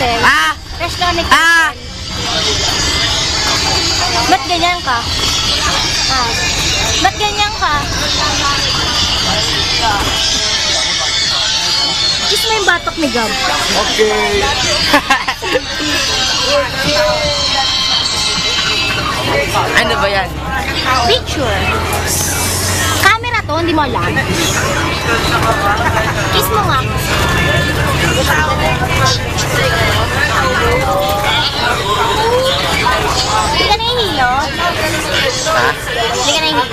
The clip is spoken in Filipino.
cancel. Crush ka ni cancel. Ba't ganyan ka? Ba't ganyan ka? Kiss mo yung batok ni Gab. Okay. Ano ba yan? Picture. Camera to, hindi mo alam. Kiss mo nga. Hindi ka nahihilo? Ha? Hindi ka nahihilo?